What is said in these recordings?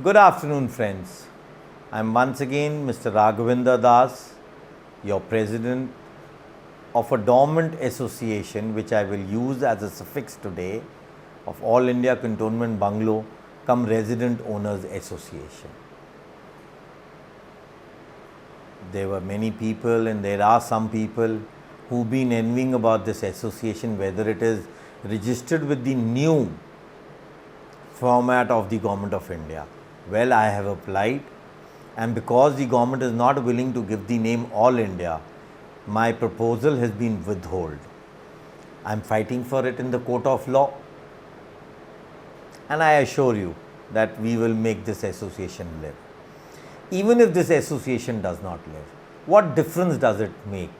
Good afternoon, friends. I am once again Mr. Raghavinder Das, your president of a dormant association which I will use as a suffix today of All India Cantonment Bungalow cum Resident Owners Association. There were many people and there are some people who've been envying about this association, whether it is registered with the new format of the Government of India. Well, I have applied, and because the government is not willing to give the name All India, my proposal has been withheld. I am fighting for it in the court of law, and I assure you that we will make this association live. Even if this association does not live, what difference does it make?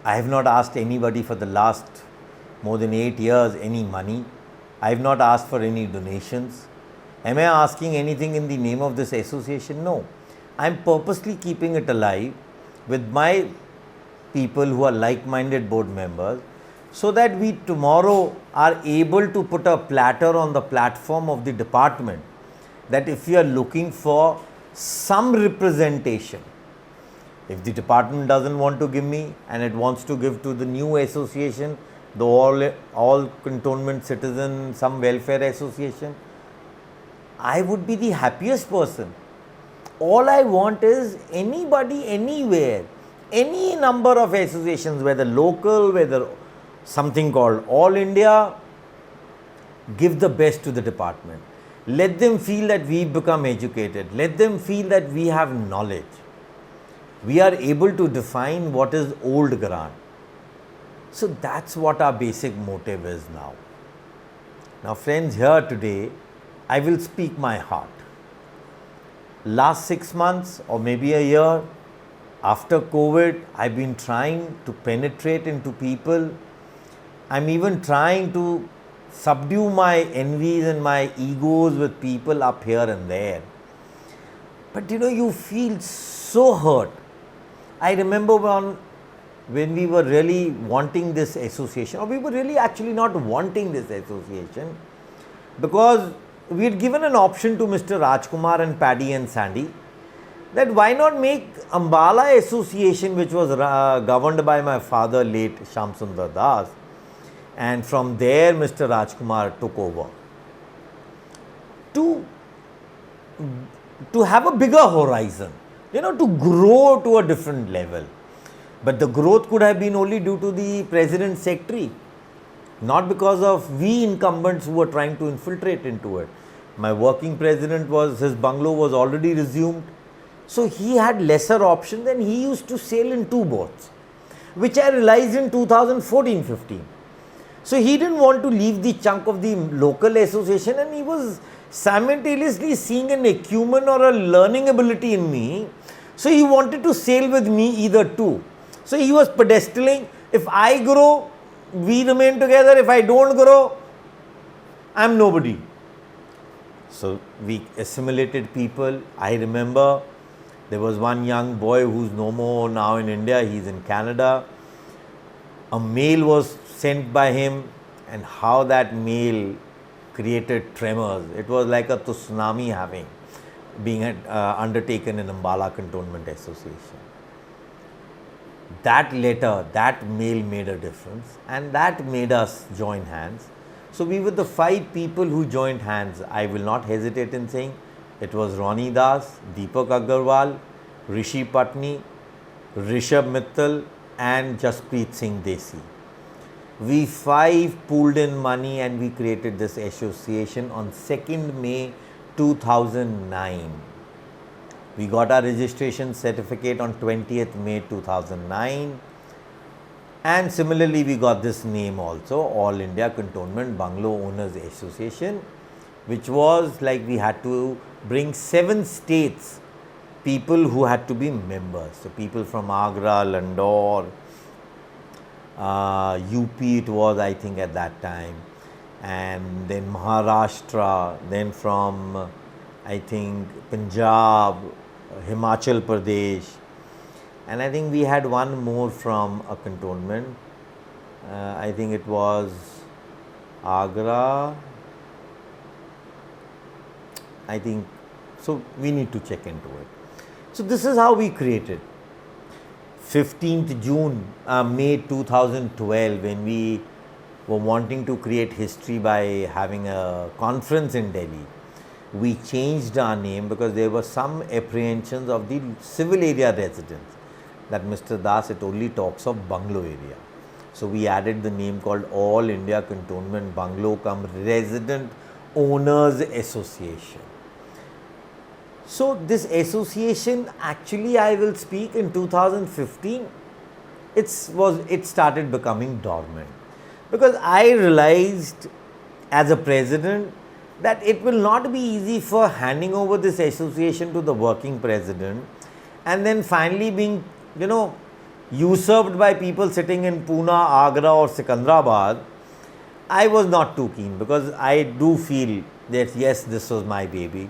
I have not asked anybody for the last more than 8 years any money. I have not asked for any donations. Am I asking anything in the name of this association? No. I am purposely keeping it alive with my people who are like-minded board members, so that we tomorrow are able to put a platter on the platform of the department, that if you are looking for some representation, if the department doesn't want to give me and it wants to give to the new association, the all Cantonment Citizen some welfare association, I would be the happiest person. All I want is anybody, anywhere, any number of associations, whether local, whether something called All India, give the best to the department. Let them feel that we become educated. Let them feel that we have knowledge. We are able to define what is old grant. So that's what our basic motive is now. Now friends, here today, I will speak my heart. Last 6 months or maybe a year after COVID, I've been trying to penetrate into people. I'm even trying to subdue my envies and my egos with people up here and there. But you feel so hurt. I remember when we were really wanting this association, or we were really actually not wanting this association, because we had given an option to Mr. Rajkumar and Paddy and Sandy, that why not make Ambala Association, which was governed by my father, late Shamsundar Das, and from there Mr. Rajkumar took over, to have a bigger horizon, to grow to a different level. But the growth could have been only due to the president secretary, not because of we incumbents who were trying to infiltrate into it. My working president his bungalow was already resumed. So he had lesser options and he used to sail in 2 boats, which I realized in 2014-15. So he didn't want to leave the chunk of the local association, and he was simultaneously seeing an acumen or a learning ability in me. So he wanted to sail with me either too. So he was pedestaling, if I grow, we remain together. If I don't grow, I'm nobody. So we assimilated people. I remember there was one young boy who's no more now in India, he's in Canada. A mail was sent by him, and how that mail created tremors. It was like a tsunami being undertaken in Ambala Cantonment Association. That letter, that mail made a difference, and that made us join hands. So we were the 5 people who joined hands. I will not hesitate in saying it was Ronnie Das, Deepak Agarwal, Rishi Patni, Rishabh Mittal, and Jaspreet Singh Desi. We 5 pooled in money and we created this association on 2nd May 2009. We got our registration certificate on 20th May 2009. And similarly, we got this name also, All India Cantonment Bungalow Owners Association, which was like we had to bring 7 states, people who had to be members. So people from Agra, Landore, UP it was, I think, at that time, and then Maharashtra, then from, I think, Punjab, Himachal Pradesh, and I think we had one more from a cantonment. I think it was Agra, I think, so we need to check into it. So this is how we created. 15th June, May 2012, when we were wanting to create history by having a conference in Delhi, we changed our name because there were some apprehensions of the civil area residents that Mr. Das, it only talks of Bungalow area. So we added the name called All India Cantonment Bungalow cum Resident Owners Association. So this association, actually I will speak, in 2015, it started becoming dormant, because I realized as a president that it will not be easy for handing over this association to the working president and then finally being, usurped by people sitting in Pune, Agra or Secunderabad. I was not too keen, because I do feel that yes, this was my baby.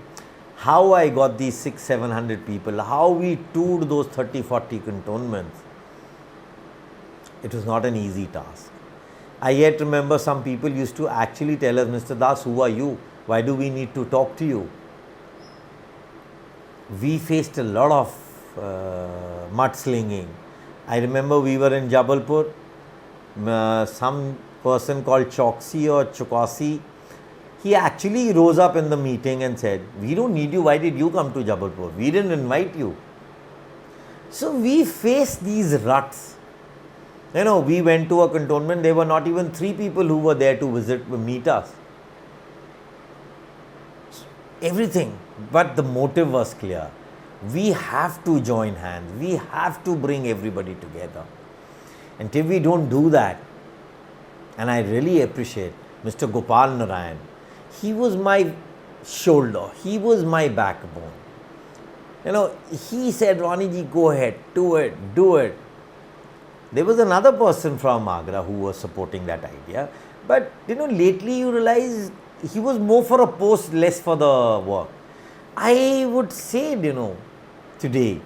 How I got these 600-700 people, how we toured those 30-40 cantonments, it was not an easy task. I yet remember some people used to actually tell us, Mr. Das, who are you? Why do we need to talk to you? We faced a lot of mudslinging. I remember we were in Jabalpur, some person called Choksi or Chokasi, he actually rose up in the meeting and said, we don't need you, why did you come to Jabalpur? We didn't invite you. So we faced these ruts. We went to a cantonment, there were not even 3 people who were there to meet us. Everything, but the motive was clear. We have to join hands, we have to bring everybody together. And till we don't do that, and I really appreciate Mr. Gopal Narayan, he was my shoulder, he was my backbone. He said, Ronnie ji, go ahead, do it. There was another person from Agra who was supporting that idea. But, lately you realize he was more for a post, less for the work. I would say, today,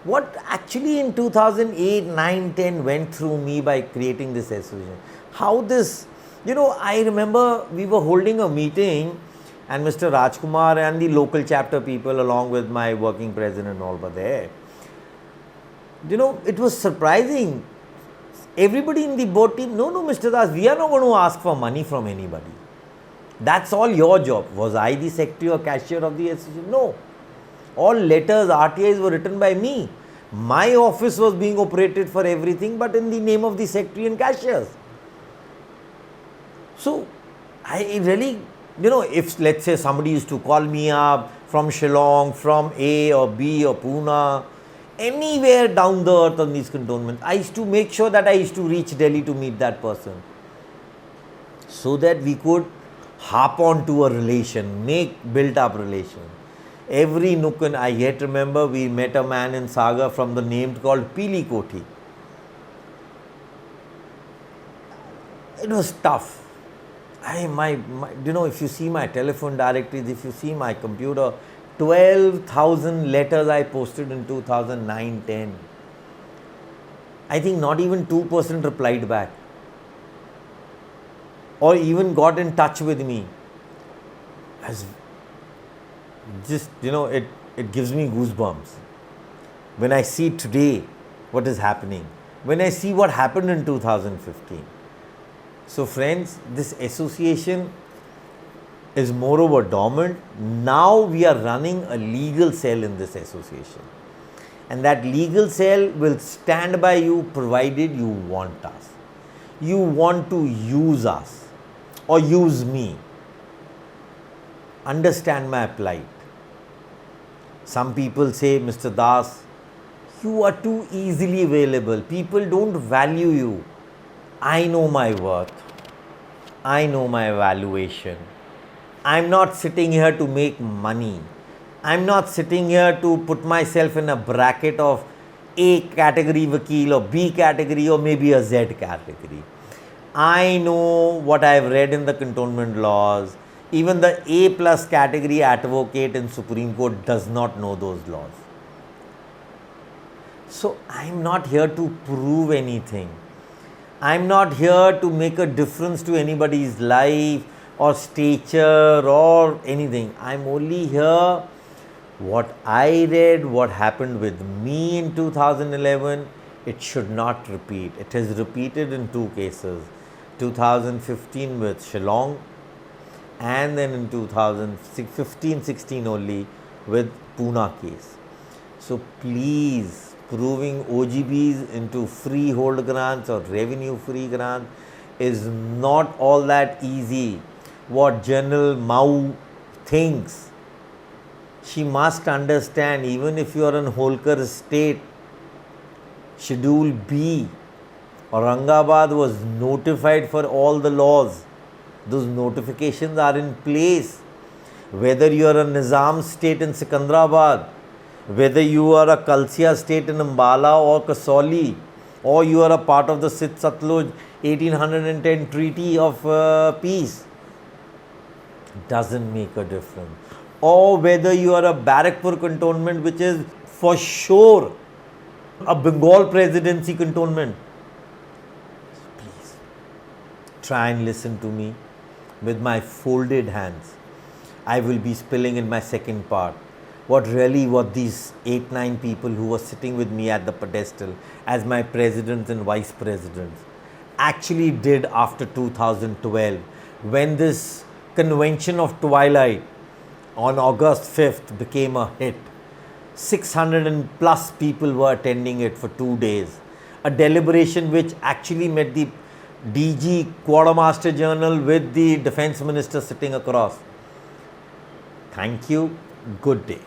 what actually in 2008, 9, 10 went through me by creating this association. How this, I remember we were holding a meeting and Mr. Rajkumar and the local chapter people along with my working president all were there. It was surprising. Everybody in the board team, no, Mr. Das, we are not going to ask for money from anybody. That's all your job. Was I the secretary or cashier of the association? No. All letters, RTIs were written by me. My office was being operated for everything, but in the name of the secretary and cashiers. So, I really, if let's say somebody used to call me up from Shillong, from A or B or Pune, anywhere down the earth on these cantonments, I used to make sure that I used to reach Delhi to meet that person, so that we could harp on to a relation, make built up relation. Every nook and I yet remember we met a man in Sagar from the name called Pili Koti. It was tough. If you see my telephone directories, if you see my computer, 12,000 letters I posted in 2009-10. I think not even 2% replied back or even got in touch with me. As just, it gives me goosebumps when I see today what is happening, when I see what happened in 2015. So friends, this association is moreover dormant. Now we are running a legal cell in this association. And that legal cell will stand by you provided you want us. You want to use us or use me. Understand my plight. Some people say, Mr. Das, you are too easily available. People don't value you. I know my worth. I know my valuation. I'm not sitting here to make money. I'm not sitting here to put myself in a bracket of A category vakil or B category or maybe a Z category. I know what I've read in the cantonment laws. Even the A plus category advocate in Supreme Court does not know those laws. So I'm not here to prove anything. I'm not here to make a difference to anybody's life or stature or anything. I'm only here what I read, what happened with me in 2011, it should not repeat. It has repeated in two cases, 2015 with Shillong and then in 2015-16 only with Pune case. So please, proving OGBs into freehold grants or revenue free grants is not all that easy. What General Mao thinks, she must understand, even if you are in Holkar state, Schedule B, Aurangabad was notified for all the laws. Those notifications are in place. Whether you are a Nizam state in Sikandrabad, whether you are a Kalsia state in Ambala or Kasauli, or you are a part of the Sith Satluj 1810 Treaty of Peace, doesn't make a difference. Or whether you are a Barrackpur cantonment, which is for sure a Bengal presidency cantonment. Please try and listen to me. With my folded hands, I will be spilling in my second part what these 8-9 people who were sitting with me at the pedestal as my presidents and vice presidents actually did after 2012, when this convention of twilight on August 5th became a hit. 600 and plus people were attending it for 2 days. A deliberation which actually met the DG Quartermaster General with the Defence Minister sitting across. Thank you. Good day.